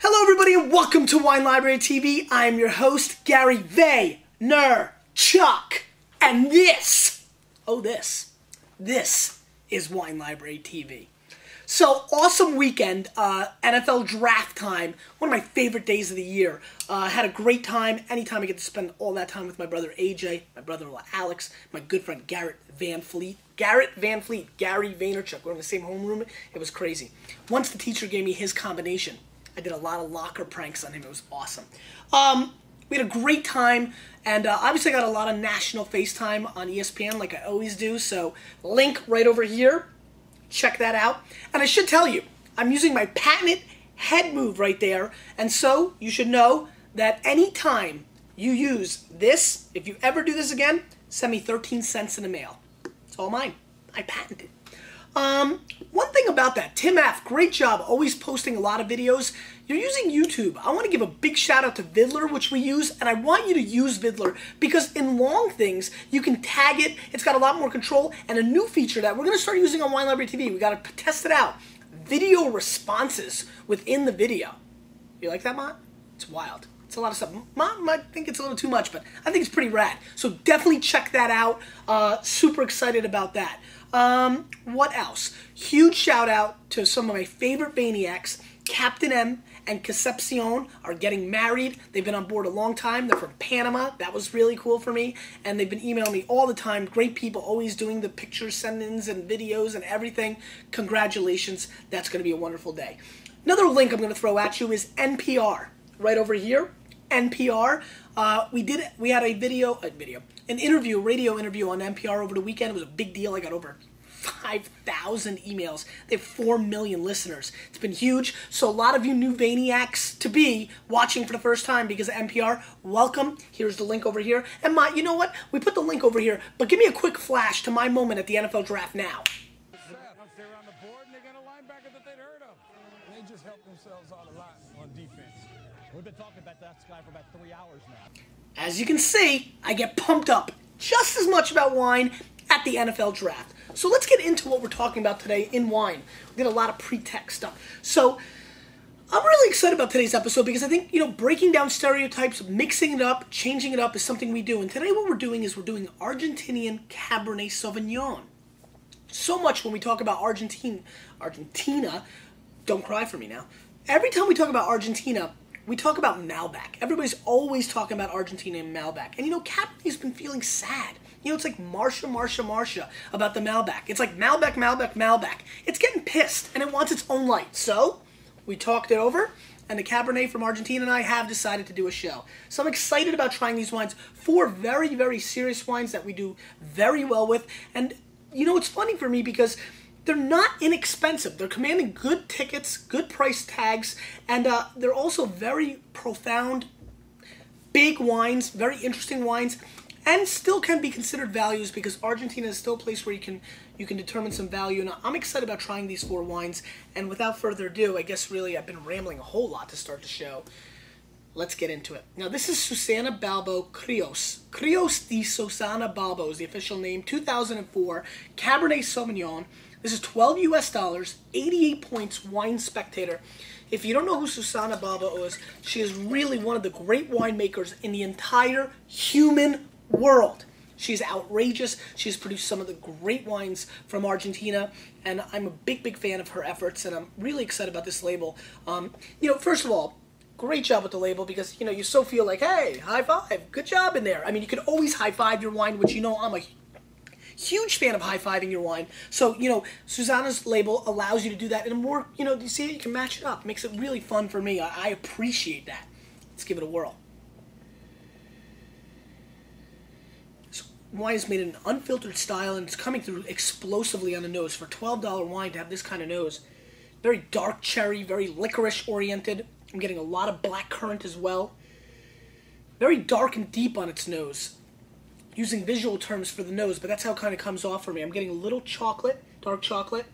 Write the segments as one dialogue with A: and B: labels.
A: Hello everybody and welcome to Wine Library TV. I am your host, Gary Vaynerchuk. And this is Wine Library TV. So, awesome weekend, NFL draft time, one of my favorite days of the year. Had a great time. Anytime I get to spend all that time with my brother AJ, my brother-in-law Alex, my good friend Gary Vaynerchuk. We're in the same homeroom. It was crazy. Once the teacher gave me his combination, I did a lot of locker pranks on him. It was awesome. We had a great time, and obviously I got a lot of national FaceTime on ESPN like I always do, so link right over here. Check that out. And I should tell you, I'm using my patented head move right there, and so you should know that anytime you use this, if you ever do this again, send me 13 cents in the mail. It's all mine. I patented it. One thing about that, Tim F., great job, always posting a lot of videos. You're using YouTube. I want to give a big shout out to Vidler, which we use, and I want you to use Vidler because in long things, you can tag it. It's got a lot more control, and a new feature that we're going to start using on Wine Library TV. We got to test it out. Video responses within the video. You like that, Mom? It's wild. It's a lot of stuff. Mom might think it's a little too much, but I think it's pretty rad. So definitely check that out. Super excited about that. What else? Huge shout out to some of my favorite Vayniacs. Captain M and Concepcion are getting married. They've been on board a long time. They're from Panama. That was really cool for me. And they've been emailing me all the time. Great people, always doing the picture send-ins and videos and everything. Congratulations. That's going to be a wonderful day. Another link I'm going to throw at you is NPR. Right over here. NPR. We had a radio interview on NPR over the weekend. It was a big deal. I got over 5,000 emails. They have 4 million listeners. It's been huge. So a lot of you new Vayniacs to be watching for the first time because of NPR, welcome. Here's the link over here. And you know what? We put the link over here, but give me a quick flash to my moment at the NFL draft now.
B: They're on the board and they got a linebacker that they'd heard of. They just helped themselves out a lot on defense.
C: We've been talking about that guy for about 3 hours now.
A: As you can see, I get pumped up just as much about wine at the NFL draft. So let's get into what we're talking about today in wine. We did a lot of pre-text stuff. So I'm really excited about today's episode because I think, breaking down stereotypes, mixing it up, changing it up is something we do. And today what we're doing is we're doing Argentinian Cabernet Sauvignon. So much when we talk about Argentina, don't cry for me now. Every time we talk about Argentina, we talk about Malbec. Everybody's always talking about Argentina and Malbec. And Cabernet's been feeling sad. It's like Marsha about the Malbec. It's like Malbec. It's getting pissed and it wants its own light. So we talked it over and the Cabernet from Argentina and I have decided to do a show. So I'm excited about trying these wines. 4 very, very serious wines that we do very well with. And it's funny for me because they're not inexpensive. They're commanding good tickets, good price tags, and they're also very profound, big wines, very interesting wines, and still can be considered values because Argentina is still a place where you can determine some value. And I'm excited about trying these 4 wines. And without further ado, I guess really I've been rambling a whole lot to start the show. Let's get into it. Now this is Susana Balbo Crios. Crios de Susana Balbo is the official name. 2004 Cabernet Sauvignon. This is $12 US, 88 points, Wine Spectator. If you don't know who Susana Balbo is, she is really one of the great winemakers in the entire human world. She's outrageous. She's produced some of the great wines from Argentina, and I'm a big, big fan of her efforts, and I'm really excited about this label. First of all, great job with the label because, you so feel like, hey, high five, good job in there. I mean, you can always high five your wine, which I'm a huge fan of high-fiving your wine. So, Susana's label allows you to do that in a more, you see it? You can match it up. It makes it really fun for me. I appreciate that. Let's give it a whirl. This wine is made in an unfiltered style, and it's coming through explosively on the nose. For $12 wine to have this kind of nose. Very dark cherry, very licorice-oriented. I'm getting a lot of black currant as well. Very dark and deep on its nose. Using visual terms for the nose, but that's how it kind of comes off for me. I'm getting a little chocolate, dark chocolate.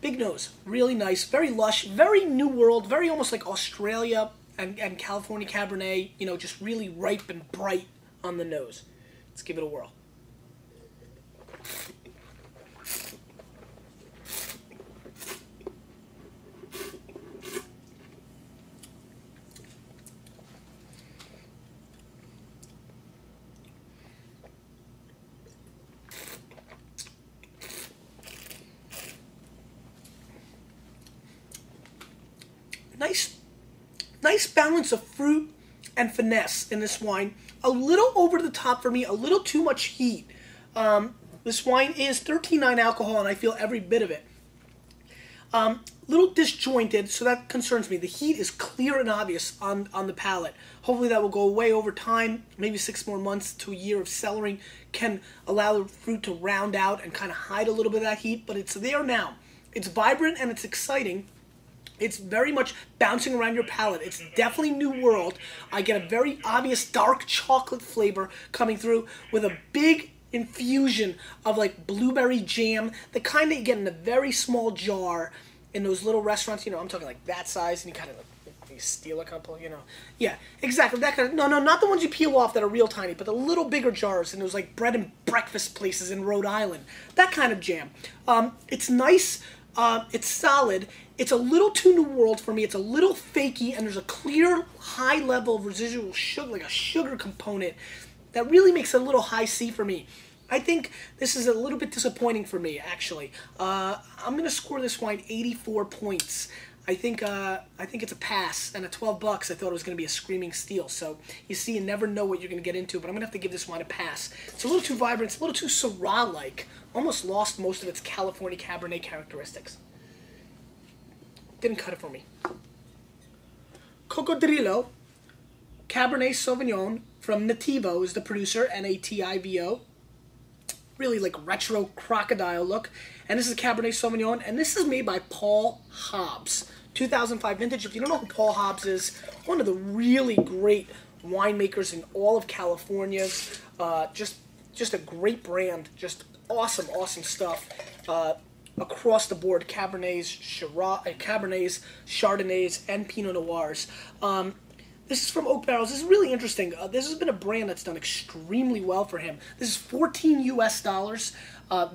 A: Big nose, really nice, very lush, very New World, very almost like Australia and California Cabernet, just really ripe and bright on the nose. Let's give it a whirl. Nice, nice balance of fruit and finesse in this wine. A little over the top for me, a little too much heat. This wine is 13.9 alcohol, and I feel every bit of it. Little disjointed, so that concerns me. The heat is clear and obvious on the palate. Hopefully that will go away over time. Maybe 6 more months to a year of cellaring can allow the fruit to round out and kind of hide a little bit of that heat, but it's there now. It's vibrant and it's exciting. It's very much bouncing around your palate. It's definitely New World. I get a very obvious dark chocolate flavor coming through with a big infusion of like blueberry jam, the kind that you get in a very small jar in those little restaurants. You know, I'm talking like that size, and you kind of like, you steal a couple, you know. Yeah, exactly, that kind of, no, not the ones you peel off that are real tiny, but the little bigger jars in those like bread and breakfast places in Rhode Island. That kind of jam. It's nice, it's solid. It's a little too New World for me. It's a little fakey, and there's a clear high level of residual sugar, like a sugar component, that really makes it a little high C for me. I think this is a little bit disappointing for me, actually. I'm going to score this wine 84 points. I think it's a pass, and at $12, I thought it was going to be a screaming steal. So you see, you never know what you're going to get into, but I'm going to have to give this wine a pass. It's a little too vibrant. It's a little too Syrah-like. Almost lost most of its California Cabernet characteristics. Didn't cut it for me. Cocodrilo Cabernet Sauvignon from Nativo is the producer, Nativo. Really like retro crocodile look. And this is Cabernet Sauvignon, and this is made by Paul Hobbs. 2005 vintage. If you don't know who Paul Hobbs is, one of the really great winemakers in all of California. Just a great brand. Just awesome, awesome stuff. Across the board, Cabernets, Chardonnays, and Pinot Noirs. This is from Oak Barrels. This is really interesting. This has been a brand that's done extremely well for him. This is $14 US.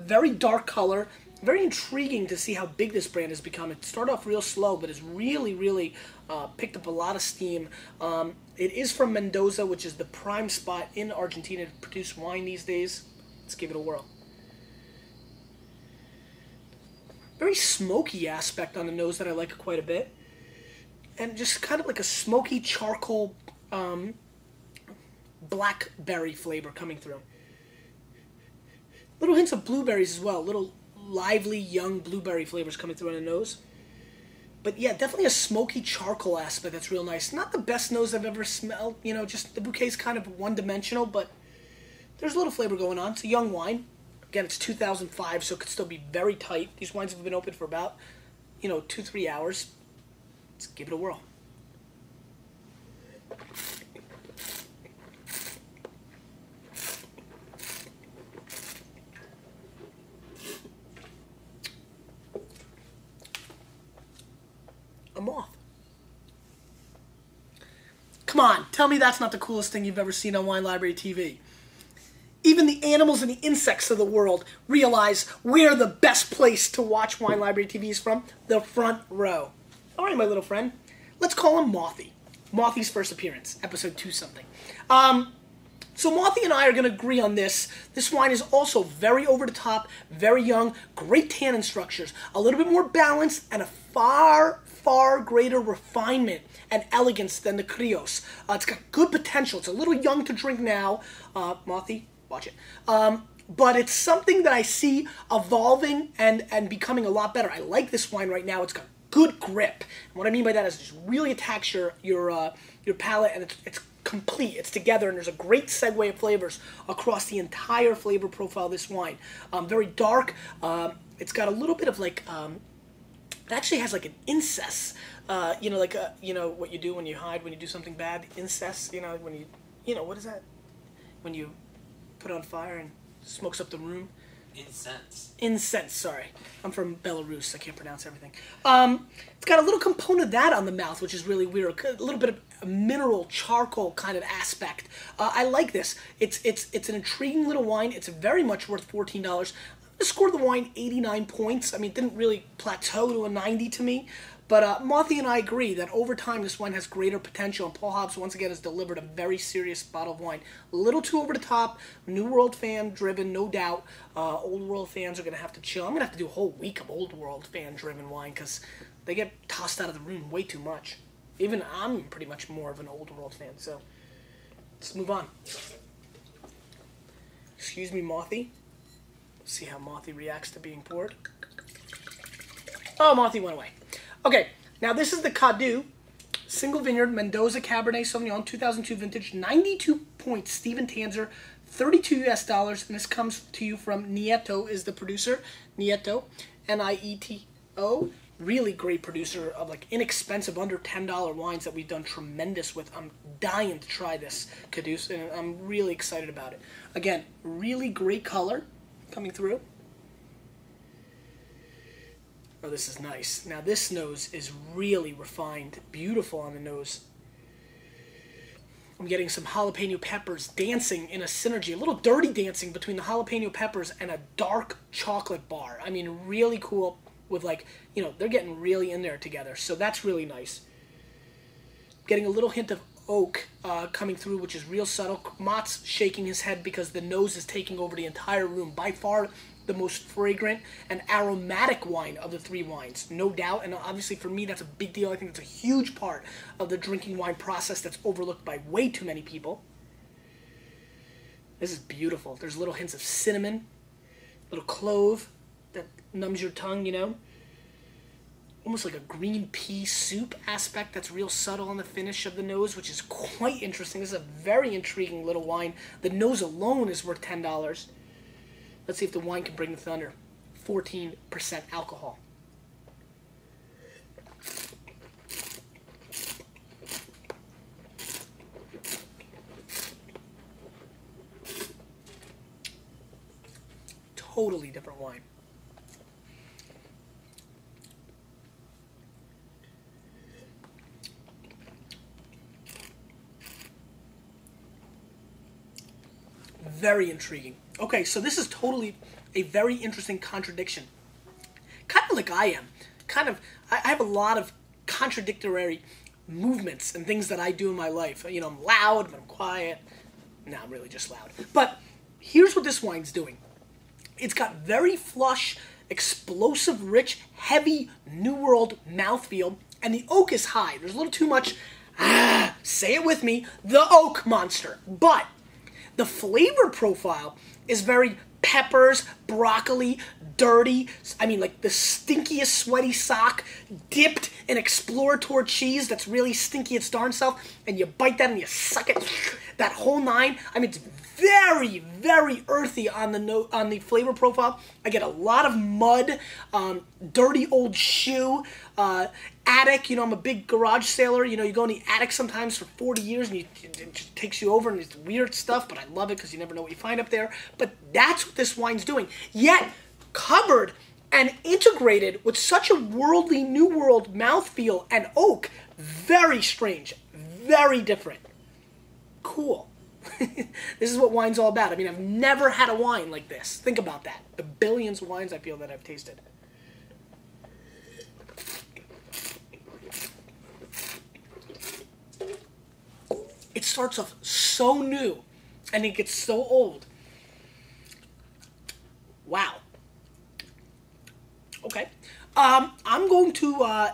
A: Very dark color. Very intriguing to see how big this brand has become. It started off real slow, but it's really, really picked up a lot of steam. It is from Mendoza, which is the prime spot in Argentina to produce wine these days. Let's give it a whirl. Very smoky aspect on the nose that I like quite a bit. And just kind of like a smoky charcoal blackberry flavor coming through. Little hints of blueberries as well. Little lively young blueberry flavors coming through on the nose. But yeah, definitely a smoky charcoal aspect that's real nice. Not the best nose I've ever smelled. You know, just the bouquet's kind of one-dimensional, but there's a little flavor going on. It's a young wine. Again, it's 2005, so it could still be very tight. These wines have been open for about, 2-3 hours. Let's give it a whirl. A moth. Come on, tell me that's not the coolest thing you've ever seen on Wine Library TV. Even the animals and the insects of the world realize we're the best place to watch Wine Library TV is from, the front row. All right, my little friend. Let's call him Mothy. Mothy's first appearance, episode 2-something. So Mothy and I are going to agree on this. This wine is also very over the top, very young, great tannin structures, a little bit more balanced, and a far, far greater refinement and elegance than the Crios. It's got good potential. It's a little young to drink now. Mothy, watch it. But it's something that I see evolving and becoming a lot better. I like this wine right now. It's got good grip. And what I mean by that is it just really attacks your palate, and it's complete. It's together, and there's a great segue of flavors across the entire flavor profile of this wine. Very dark. It's got a little bit of like, it actually has like an incest. Like what you do when you hide when you do something bad. Incest. When you, what is that? When you put it on fire and smokes up the room. Incense, sorry. I'm from Belarus. I can't pronounce everything. It's got a little component of that on the mouth, which is really weird. A little bit of a mineral charcoal kind of aspect. I like this. It's an intriguing little wine. It's very much worth $14. I'm going to score the wine 89 points. I mean, it didn't really plateau to a 90 to me, But Mothy and I agree that over time this wine has greater potential, and Paul Hobbs once again has delivered a very serious bottle of wine. A little too over the top, New World fan driven, no doubt. Old World fans are going to have to chill. I'm going to have to do a whole week of Old World fan driven wine because they get tossed out of the room way too much. Even I'm pretty much more of an Old World fan, so let's move on. Excuse me, Mothy. See how Mothy reacts to being poured. Oh, Mothy went away. Okay, now this is the Cadu Single Vineyard Mendoza Cabernet Sauvignon 2002 vintage, 92 points, Steven Tanzer, $32 US, and this comes to you from Nieto is the producer. Nieto, Nieto. Really great producer of like inexpensive, under $10 wines that we've done tremendous with. I'm dying to try this Cadu, and I'm really excited about it. Again, really great color coming through. Oh, this is nice. Now this nose is really refined, beautiful on the nose. I'm getting some jalapeno peppers dancing in a synergy, a little dirty dancing between the jalapeno peppers and a dark chocolate bar. I mean, really cool with like, you know, they're getting really in there together. So that's really nice. Getting a little hint of oak coming through, which is real subtle. Mott's shaking his head because the nose is taking over the entire room. By far the most fragrant and aromatic wine of the three wines, no doubt. And obviously for me, that's a big deal. I think it's a huge part of the drinking wine process that's overlooked by way too many people. This is beautiful. There's little hints of cinnamon, little clove that numbs your tongue, you know. Almost like a green pea soup aspect that's real subtle on the finish of the nose, which is quite interesting. This is a very intriguing little wine. The nose alone is worth $10. Let's see if the wine can bring the thunder. 14% alcohol. Totally different wine. Very intriguing. Okay, so this is totally a very interesting contradiction. Kind of like I am. I have a lot of contradictory movements and things that I do in my life. You know, I'm loud, but I'm quiet. No, I'm really just loud. But here's what this wine's doing. It's got very flush, explosive, rich, heavy New World mouthfeel, and the oak is high. There's a little too much, say it with me, the oak monster. But the flavor profile is very peppers, broccoli, dirty. I mean, like the stinkiest sweaty sock dipped in Explorator cheese that's really stinky its darn self, and you bite that and you suck it, that whole nine. I mean, it's very, very earthy on the flavor profile. I get a lot of mud, dirty old shoe, attic. You know, I'm a big garage sailor. You know, you go in the attic sometimes for 40 years and it just takes you over and it's weird stuff, but I love it because you never know what you find up there. But that's what this wine's doing. Yet, covered and integrated with such a worldly New World mouthfeel and oak. Very strange. Very different. Cool. This is what wine's all about. I mean, I've never had a wine like this. Think about that. The billions of wines I feel that I've tasted. It starts off so new, and it gets so old. Wow. Okay. I'm going to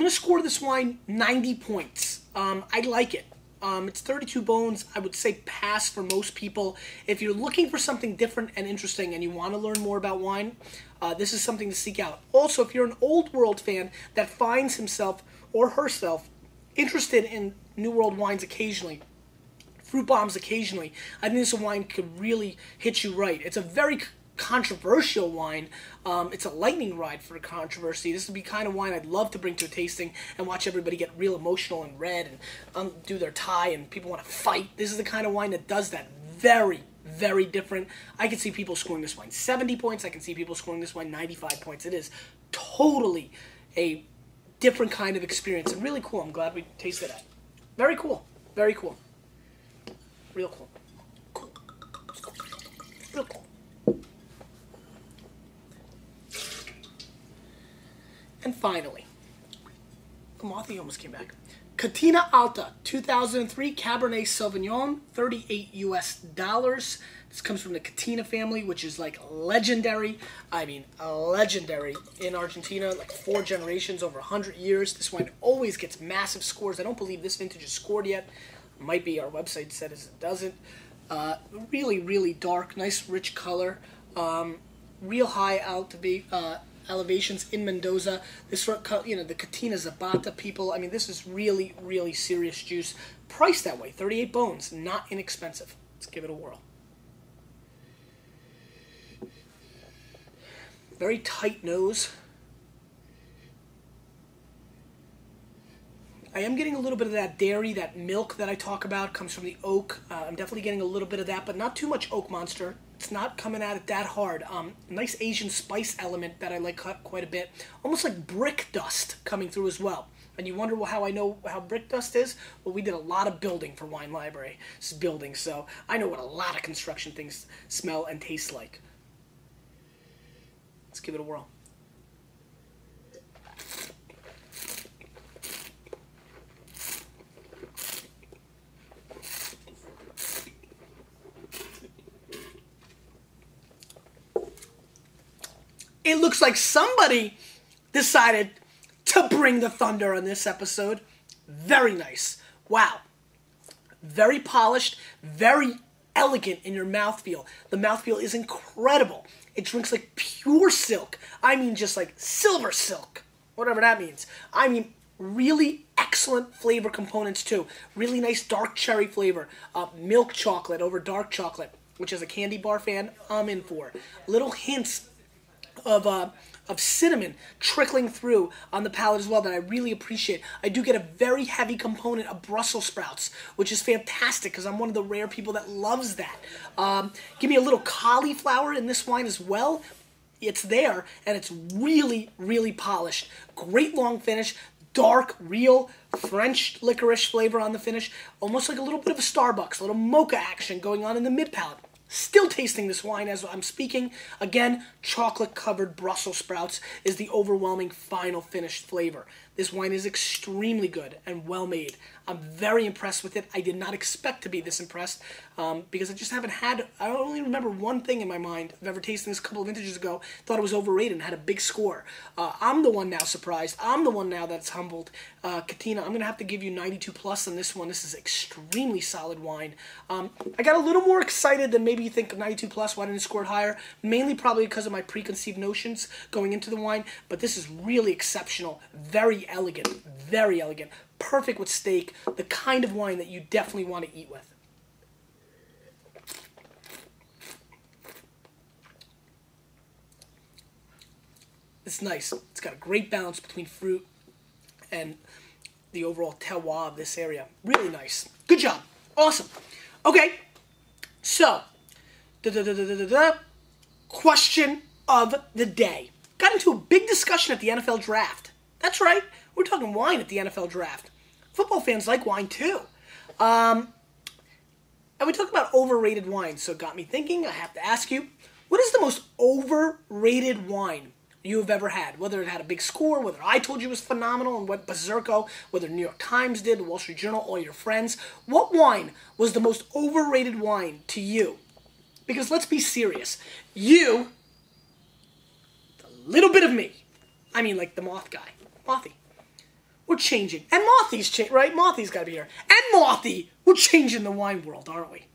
A: score this wine 90 points. I like it. It's 32 bones. I would say pass for most people. If you're looking for something different and interesting and you want to learn more about wine, this is something to seek out. Also, if you're an Old World fan that finds himself or herself interested in New World wines occasionally, fruit bombs occasionally, I think this wine could really hit you right. It's a very controversial wine. It's a lightning ride for controversy. This would be kind of wine I'd love to bring to a tasting and watch everybody get real emotional and red and undo their tie and people want to fight. This is the kind of wine that does that. Very, very different. I can see people scoring this wine 70 points. I can see people scoring this wine 95 points. It is totally a different kind of experience and really cool. I'm glad we tasted that. Very cool. Very cool. Real cool. Cool. Real cool. And finally, the Mothy almost came back. Catina Alta, 2003 Cabernet Sauvignon, $38 US. This comes from the Catina family, which is like legendary. I mean, legendary in Argentina, like 4 generations, over 100 years. This wine always gets massive scores. I don't believe this vintage is scored yet. Might be, our website said it doesn't. Really, really dark, nice rich color. Real high elevations in Mendoza. This, the Catina Zabata people. I mean, this is really, really serious juice. Priced that way, 38 bones, not inexpensive. Let's give it a whirl. Very tight nose. I am getting a little bit of that dairy, that milk that I talk about comes from the oak. I'm definitely getting a little bit of that, but not too much oak monster. It's not coming at it that hard. Nice Asian spice element that I like quite a bit. Almost like brick dust coming through as well. And you wonder, well, how I know how brick dust is? Well, we did a lot of building for Wine Library building, so I know what a lot of construction things smell and taste like. Let's give it a whirl. It looks like somebody decided to bring the thunder on this episode. Very nice. Wow. Very polished, very elegant in your mouthfeel. The mouthfeel is incredible. It drinks like pure silk. I mean, just like silver silk, whatever that means. I mean, really excellent flavor components too. Really nice dark cherry flavor. Milk chocolate over dark chocolate, which as a candy bar fan, I'm in for. Little hints of cinnamon trickling through on the palate as well that I really appreciate. I do get a very heavy component of Brussels sprouts, which is fantastic because I'm one of the rare people that loves that. Give me a little cauliflower in this wine as well. It's there, and it's really, really polished. Great long finish, dark, real French licorice flavor on the finish. Almost like a little bit of a Starbucks, a little mocha action going on in the mid-palate. Still tasting this wine as I'm speaking. Again, chocolate-covered Brussels sprouts is the overwhelming final finished flavor. This wine is extremely good and well-made. I'm very impressed with it. I did not expect to be this impressed because I just haven't had, I only remember one thing in my mind of ever tasting this a couple of vintages ago, thought it was overrated and had a big score. I'm the one now surprised. I'm the one now that's humbled. Catina, I'm going to have to give you 92 plus on this one. This is extremely solid wine. I got a little more excited than maybe you think 92 plus. Why didn't it score it higher? Mainly probably because of my preconceived notions going into the wine, but this is really exceptional. Very elegant. Very elegant. Perfect with steak. The kind of wine that you definitely want to eat with. It's nice. It's got a great balance between fruit and the overall terroir of this area. Really nice. Good job. Awesome. Okay. So, question of the day. Got into a big discussion at the NFL draft. That's right. We're talking wine at the NFL draft. Football fans like wine too. And we talk about overrated wine, so it got me thinking. I have to ask you, what is the most overrated wine you have ever had? Whether it had a big score, whether I told you it was phenomenal and went berserko, whether New York Times did, the Wall Street Journal, all your friends. What wine was the most overrated wine to you? Because let's be serious. You, a little bit of me, I mean like the moth guy, Mothy. We're changing. And Mothy's right? Mothy's got to be here. And Mothy, we're changing the wine world, aren't we?